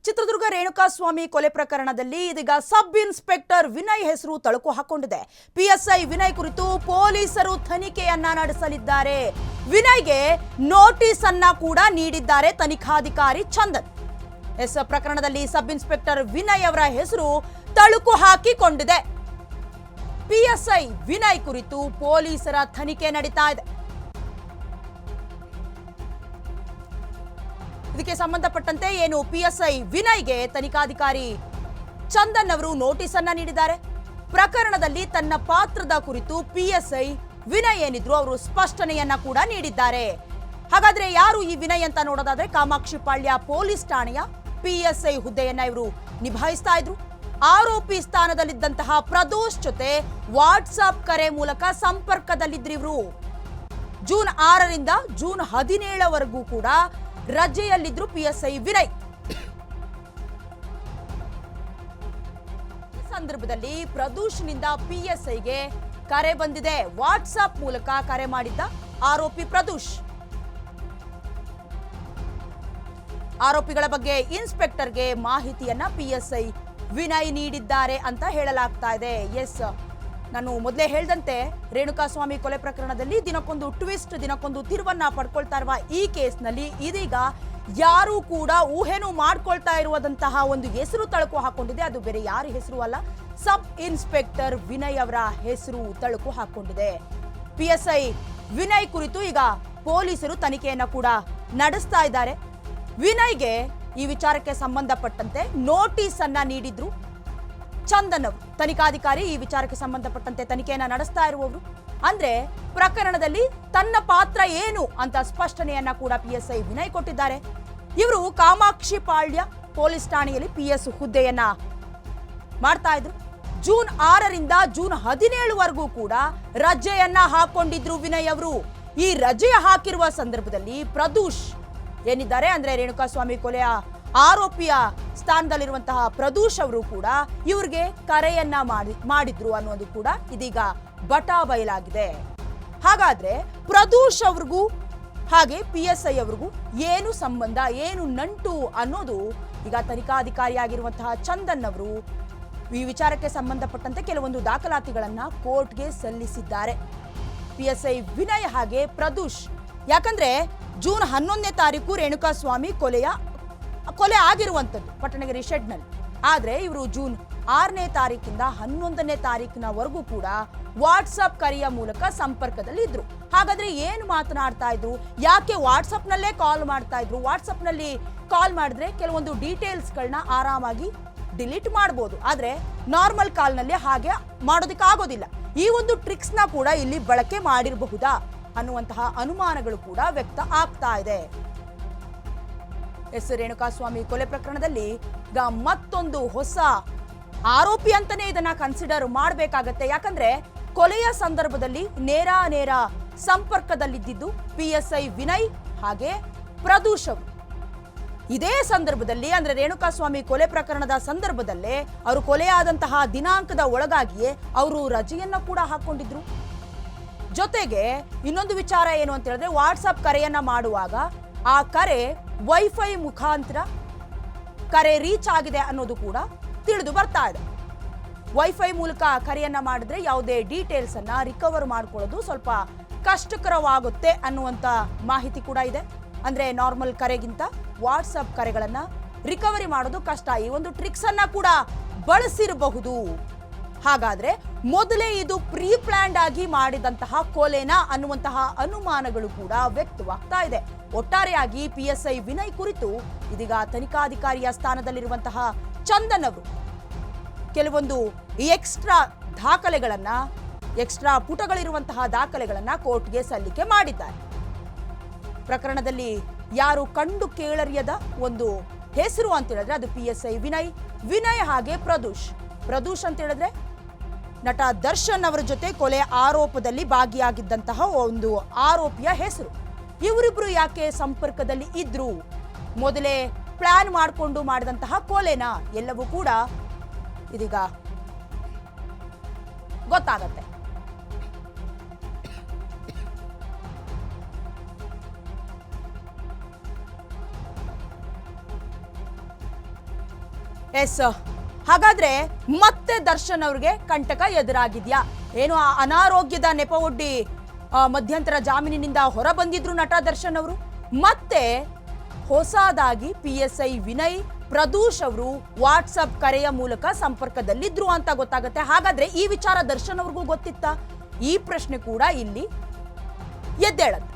ಚಿತ್ರದುರ್ಗ ರೇಣುಕಾಸ್ವಾಮಿ ಕೊಲೆ ಪ್ರಕರಣದಲ್ಲಿ ಇದೀಗ ಸಬ್ ಇನ್ಸ್ಪೆಕ್ಟರ್ ವಿನಯ್ ಹೆಸರು ತಳುಕು ಹಾಕೊಂಡಿದೆ. ಪಿಎಸ್ಐ ವಿನಯ್ ಕುರಿತು ಪೊಲೀಸರು ತನಿಖೆಯನ್ನ ನಡೆಸಲಿದ್ದಾರೆ. ವಿನಯ್ಗೆ ನೋಟಿಸ್ ಅನ್ನ ಕೂಡ ನೀಡಿದ್ದಾರೆ ತನಿಖಾಧಿಕಾರಿ ಚಂದನ್. ಪ್ರಕರಣದಲ್ಲಿ ಸಬ್ ಇನ್ಸ್ಪೆಕ್ಟರ್ ವಿನಯ್ ಅವರ ಹೆಸರು ತಳುಕು ಹಾಕಿಕೊಂಡಿದೆ. ಪಿಎಸ್ಐ ವಿನಯ್ ಕುರಿತು ಪೊಲೀಸರ ತನಿಖೆ ನಡೀತಾ ಇದೆ. ಇದಕ್ಕೆ ಸಂಬಂಧಪಟ್ಟಂತೆ ಏನು ಪಿಎಸ್ಐ ವಿನಯ್ಗೆ ತನಿಖಾಧಿಕಾರಿ ಚಂದನ್ ಅವರು ನೋಟಿಸ್ ಅನ್ನ ನೀಡಿದ್ದಾರೆ. ಪ್ರಕರಣದಲ್ಲಿ ತನ್ನ ಪಾತ್ರದ ಕುರಿತು ಪಿಎಸ್ಐ ವಿನಯ್ ಏನಿದ್ರು ಅವರು ಸ್ಪಷ್ಟನೆಯನ್ನ ಕೂಡ ನೀಡಿದ್ದಾರೆ. ಹಾಗಾದ್ರೆ ಯಾರು ಈ ವಿನಯ್ ಅಂತ ನೋಡೋದಾದ್ರೆ ಕಾಮಾಕ್ಷಿಪಾಳ್ಯ ಪೊಲೀಸ್ ಠಾಣೆಯ ಪಿಎಸ್ಐ ಹುದ್ದೆಯನ್ನ ಇವರು ನಿಭಾಯಿಸ್ತಾ ಇದ್ರು. ಆರೋಪಿ ಸ್ಥಾನದಲ್ಲಿದ್ದಂತಹ ಪ್ರದೋಷ್ ಜೊತೆ ವಾಟ್ಸ್ಆಪ್ ಕರೆ ಮೂಲಕ ಸಂಪರ್ಕದಲ್ಲಿದ್ರು ಇವರು. ಜೂನ್ 6ರಿಂದ ಜೂನ್ 17ವರೆಗೂ ಕೂಡ ರಜೆಯಲ್ಲಿದ್ರು ಪಿಎಸ್ಐ ವಿನಯ್. ಈ ಸಂದರ್ಭದಲ್ಲಿ ಪ್ರದೋಷ್ನಿಂದ ಪಿಎಸ್ಐಗೆ ಕರೆ ಬಂದಿದೆ. ವಾಟ್ಸ್ಆಪ್ ಮೂಲಕ ಕರೆ ಮಾಡಿದ್ದ ಆರೋಪಿ ಪ್ರದೋಷ್. ಆರೋಪಿಗಳ ಬಗ್ಗೆ ಇನ್ಸ್ಪೆಕ್ಟರ್ಗೆ ಮಾಹಿತಿಯನ್ನ ಪಿಎಸ್ಐ ವಿನಯ್ ನೀಡಿದ್ದಾರೆ ಅಂತ ಹೇಳಲಾಗ್ತಾ ಇದೆ. ಎಸ್, ನಾನು ಮೊದಲೇ ಹೇಳಿದಂತೆ ರೇಣುಕಾಸ್ವಾಮಿ ಕೊಲೆ ಪ್ರಕರಣದಲ್ಲಿ ದಿನಕ್ಕೊಂದು ಟ್ವಿಸ್ಟ್, ದಿನಕ್ಕೊಂದು ತಿರುವನ್ನ ಪಡ್ಕೊಳ್ತಾ ಇರುವ ಈ ಕೇಸ್ನಲ್ಲಿ ಇದೀಗ ಯಾರು ಕೂಡ ಊಹೆನೂ ಮಾಡ್ಕೊಳ್ತಾ ಇರುವಂತಹ ಒಂದು ಹೆಸರು ತಳುಕು ಹಾಕೊಂಡಿದೆ. ಅದು ಬೇರೆ ಯಾರ ಹೆಸರು ಅಲ್ಲ, ಸಬ್ ಇನ್ಸ್ಪೆಕ್ಟರ್ ವಿನಯ್ ಅವರ ಹೆಸರು ತಳುಕು ಹಾಕೊಂಡಿದೆ. ಪಿಎಸ್ಐ ವಿನಯ್ ಕುರಿತು ಈಗ ಪೊಲೀಸರು ತನಿಖೆಯನ್ನ ಕೂಡ ನಡೆಸ್ತಾ ಇದ್ದಾರೆ. ವಿನಯ್ಗೆ ಈ ವಿಚಾರಕ್ಕೆ ಸಂಬಂಧಪಟ್ಟಂತೆ ನೋಟಿಸ್ ಅನ್ನ ನೀಡಿದ್ರು ಚಂದನ್ ಅವರು. ತನಿಖಾಧಿಕಾರಿ ಈ ವಿಚಾರಕ್ಕೆ ಸಂಬಂಧಪಟ್ಟಂತೆ ತನಿಖೆಯನ್ನ ನಡೆಸ್ತಾ ಇರುವವರು. ಅಂದ್ರೆ ಪ್ರಕರಣದಲ್ಲಿ ತನ್ನ ಪಾತ್ರ ಏನು ಅಂತ ಸ್ಪಷ್ಟನೆಯನ್ನ ಕೂಡ ಪಿಎಸ್ಐ ವಿನಯ್ ಕೊಟ್ಟಿದ್ದಾರೆ. ಇವರು ಕಾಮಾಕ್ಷಿಪಾಳ್ಯ ಪೊಲೀಸ್ ಠಾಣೆಯಲ್ಲಿ ಪಿಎಸ್ ಹುದ್ದೆಯನ್ನ ಮಾಡ್ತಾ ಇದ್ರು. ಜೂನ್ 6ರಿಂದ ಜೂನ್ 17ವರೆಗೂ ಕೂಡ ರಜೆಯನ್ನ ಹಾಕೊಂಡಿದ್ರು ವಿನಯ್ ಅವರು. ಈ ರಜೆ ಹಾಕಿರುವ ಸಂದರ್ಭದಲ್ಲಿ ಪ್ರದೋಷ್ ಏನಿದ್ದಾರೆ ಅಂದ್ರೆ ರೇಣುಕಾಸ್ವಾಮಿ ಕೊಲೆಯ ಆರೋಪಿಯ ಸ್ಥಾನದಲ್ಲಿರುವಂತಹ ಪ್ರದೋಷ್ ಅವರು ಕೂಡ ಇವ್ರಿಗೆ ಕರೆಯನ್ನ ಮಾಡಿದ್ರು ಅನ್ನೋದು ಕೂಡ ಇದೀಗ ಬಟಾ ಬಯಲಾಗಿದೆ. ಹಾಗಾದ್ರೆ ಪ್ರದೋಷ್ ಅವ್ರಿಗೂ ಹಾಗೆ ಪಿಎಸ್ಐ ಅವ್ರಿಗೂ ಏನು ಸಂಬಂಧ, ಏನು ನಂಟು ಅನ್ನೋದು ಈಗ ತನಿಖಾಧಿಕಾರಿಯಾಗಿರುವಂತಹ ಚಂದನ್ ಅವರು ಈ ವಿಚಾರಕ್ಕೆ ಸಂಬಂಧಪಟ್ಟಂತೆ ಕೆಲವೊಂದು ದಾಖಲಾತಿಗಳನ್ನ ಕೋರ್ಟ್ಗೆ ಸಲ್ಲಿಸಿದ್ದಾರೆ. ಪಿಎಸ್ಐ ವಿನಯ್ ಹಾಗೆ ಪ್ರದೋಷ್, ಯಾಕಂದ್ರೆ ಜೂನ್ 11ನೇ ತಾರೀಕು ರೇಣುಕಾಸ್ವಾಮಿ ಕೊಲೆ ಆಗಿರುವಂಥದ್ದು ಪಟ್ಟಣಗೆರೆ ಶೆಡ್ನಲ್ಲಿ. ಆದ್ರೆ ಇವರು ಜೂನ್ 6ನೇ ತಾರೀಕಿಂದ 11ನೇ ತಾರೀಕಿನವರೆಗೂ ಕೂಡ ವಾಟ್ಸ್ಆಪ್ ಕರೆಯ ಮೂಲಕ ಸಂಪರ್ಕದಲ್ಲಿ ಇದ್ರು. ಹಾಗಾದ್ರೆ ಏನು ಮಾತನಾಡ್ತಾ ಇದ್ರು, ಯಾಕೆ ವಾಟ್ಸ್ಆಪ್ ನಲ್ಲೇ ಕಾಲ್ ಮಾಡ್ತಾ ಇದ್ರು? ವಾಟ್ಸ್ಆಪ್ ನಲ್ಲಿ ಕಾಲ್ ಮಾಡಿದ್ರೆ ಕೆಲವೊಂದು ಡೀಟೇಲ್ಸ್ಗಳನ್ನ ಆರಾಮಾಗಿ ಡಿಲೀಟ್ ಮಾಡಬಹುದು, ಆದ್ರೆ ನಾರ್ಮಲ್ ಕಾಲ್ ನಲ್ಲಿ ಹಾಗೆ ಮಾಡೋದಕ್ಕೆ ಆಗೋದಿಲ್ಲ. ಈ ಒಂದು ಟ್ರಿಕ್ಸ್ ನ ಕೂಡ ಇಲ್ಲಿ ಬಳಕೆ ಮಾಡಿರಬಹುದಾ ಅನ್ನುವಂತಹ ಅನುಮಾನಗಳು ಕೂಡ ವ್ಯಕ್ತ ಆಗ್ತಾ ಇದೆ. ರೇಣುಕಾಸ್ವಾಮಿ ಕೊಲೆ ಪ್ರಕರಣದಲ್ಲಿ ಈಗ ಮತ್ತೊಂದು ಹೊಸ ಆರೋಪಿ ಅಂತಾನೆ ಇದನ್ನ ಕನ್ಸಿಡರ್ ಮಾಡಬೇಕಾಗತ್ತೆ. ಯಾಕಂದ್ರೆ ಕೊಲೆಯ ಸಂದರ್ಭದಲ್ಲಿ ನೇರ ಸಂಪರ್ಕದಲ್ಲಿದ್ದು ಪಿಎಸ್ಐ ವಿನಯ್ ಹಾಗೆ ಪ್ರದೋಷ್ ಅವರು. ಇದೇ ಸಂದರ್ಭದಲ್ಲಿ ಅಂದ್ರೆ ರೇಣುಕಾಸ್ವಾಮಿ ಕೊಲೆ ಪ್ರಕರಣದ ಸಂದರ್ಭದಲ್ಲೇ ಅವರು ಕೊಲೆಯಾದಂತಹ ದಿನಾಂಕದ ಒಳಗಾಗಿಯೇ ಅವರು ರಜೆಯನ್ನ ಕೂಡ ಹಾಕೊಂಡಿದ್ರು. ಜೊತೆಗೆ ಇನ್ನೊಂದು ವಿಚಾರ ಏನು ಅಂತ ಹೇಳಿದ್ರೆ, ವಾಟ್ಸ್ಆಪ್ ಕರೆಯನ್ನ ಮಾಡುವಾಗ ಆ ಕರೆ ವೈಫೈ ಮುಖಾಂತರ ಕರೆ ರೀಚ್ ಆಗಿದೆ ಅನ್ನೋದು ಕೂಡ ತಿಳಿದು ಬರ್ತಾ ಇದೆ. ವೈಫೈ ಮೂಲಕ ಕರೆಯನ್ನ ಮಾಡಿದ್ರೆ ಯಾವುದೇ ಡೀಟೇಲ್ಸ್ ಅನ್ನ ರಿಕವರ್ ಮಾಡ್ಕೊಳ್ಳೋದು ಸ್ವಲ್ಪ ಕಷ್ಟಕರವಾಗುತ್ತೆ ಅನ್ನುವಂತ ಮಾಹಿತಿ ಕೂಡ ಇದೆ. ಅಂದ್ರೆ ನಾರ್ಮಲ್ ಕರೆಗಿಂತ ವಾಟ್ಸ್ಆಪ್ ಕರೆಗಳನ್ನ ರಿಕವರಿ ಮಾಡೋದು ಕಷ್ಟ. ಈ ಒಂದು ಟ್ರಿಕ್ಸ್ ಅನ್ನ ಕೂಡ ಬಳಸಿರಬಹುದು. ಹಾಗಾದ್ರೆ ಮೊದಲೇ ಇದು ಪ್ರೀ ಪ್ಲಾನ್ಡ್ ಆಗಿ ಮಾಡಿದಂತಹ ಕೊಲೆನಾ ಅನ್ನುವಂತಹ ಅನುಮಾನಗಳು ಕೂಡ ವ್ಯಕ್ತವಾಗ್ತಾ ಇದೆ. ಒಟ್ಟಾರೆಯಾಗಿ ಪಿಎಸ್ಐ ವಿನಯ್ ಕುರಿತು ಇದೀಗ ತನಿಖಾಧಿಕಾರಿಯ ಸ್ಥಾನದಲ್ಲಿರುವಂತಹ ಚಂದನ್ ಅವರು ಕೆಲವೊಂದು ಎಕ್ಸ್ಟ್ರಾ ಪುಟಗಳಿರುವಂತಹ ದಾಖಲೆಗಳನ್ನ ಕೋರ್ಟ್ಗೆ ಸಲ್ಲಿಕೆ ಮಾಡಿದ್ದಾರೆ. ಪ್ರಕರಣದಲ್ಲಿ ಯಾರು ಕಂಡು ಕೇಳರಿಯದ ಒಂದು ಹೆಸರು ಅಂತ ಹೇಳಿದ್ರೆ ಅದು ಪಿಎಸ್ಐ ವಿನಯ್ ಹಾಗೆ ಪ್ರದೋಷ್ ಅಂತ ಹೇಳಿದ್ರೆ ನಟ ದರ್ಶನ್ ಅವರ ಜೊತೆ ಕೊಲೆ ಆರೋಪದಲ್ಲಿ ಭಾಗಿಯಾಗಿದ್ದಂತಹ ಒಂದು ಆರೋಪಿಯ ಹೆಸರು. ಇವರಿಬ್ರು ಯಾಕೆ ಸಂಪರ್ಕದಲ್ಲಿ ಇದ್ರು, ಮೊದಲೇ ಪ್ಲಾನ್ ಮಾಡಿಕೊಂಡು ಮಾಡಿದಂತಹ ಕೊಲೆನಾ, ಎಲ್ಲವೂ ಕೂಡ ಇದೀಗ ಗೊತ್ತಾಗತ್ತೆ. ಎಸ್, ಹಾಗಾದ್ರೆ ಮತ್ತೆ ದರ್ಶನ್ ಅವ್ರಿಗೆ ಕಂಟಕ ಎದುರಾಗಿದ್ಯಾ ಏನು? ಆ ಅನಾರೋಗ್ಯದ ನೆಪವೊಡ್ಡಿ ಮಧ್ಯಂತರ ಜಾಮೀನಿನಿಂದ ಹೊರ ಬಂದಿದ್ರು ನಟ ದರ್ಶನ್ ಅವರು. ಮತ್ತೆ ಹೊಸದಾಗಿ PSI ವಿನಯ್ ಪ್ರದೂಷ್ ಅವರು ವಾಟ್ಸಪ್ ಕರೆಯ ಮೂಲಕ ಸಂಪರ್ಕದಲ್ಲಿದ್ರು ಅಂತ ಗೊತ್ತಾಗುತ್ತೆ. ಹಾಗಾದ್ರೆ ಈ ವಿಚಾರ ದರ್ಶನ್ ಅವ್ರಿಗೂ ಗೊತ್ತಿತ್ತಾ? ಈ ಪ್ರಶ್ನೆ ಕೂಡ ಇಲ್ಲಿ ಎದ್ದೇಳತ್ತೆ.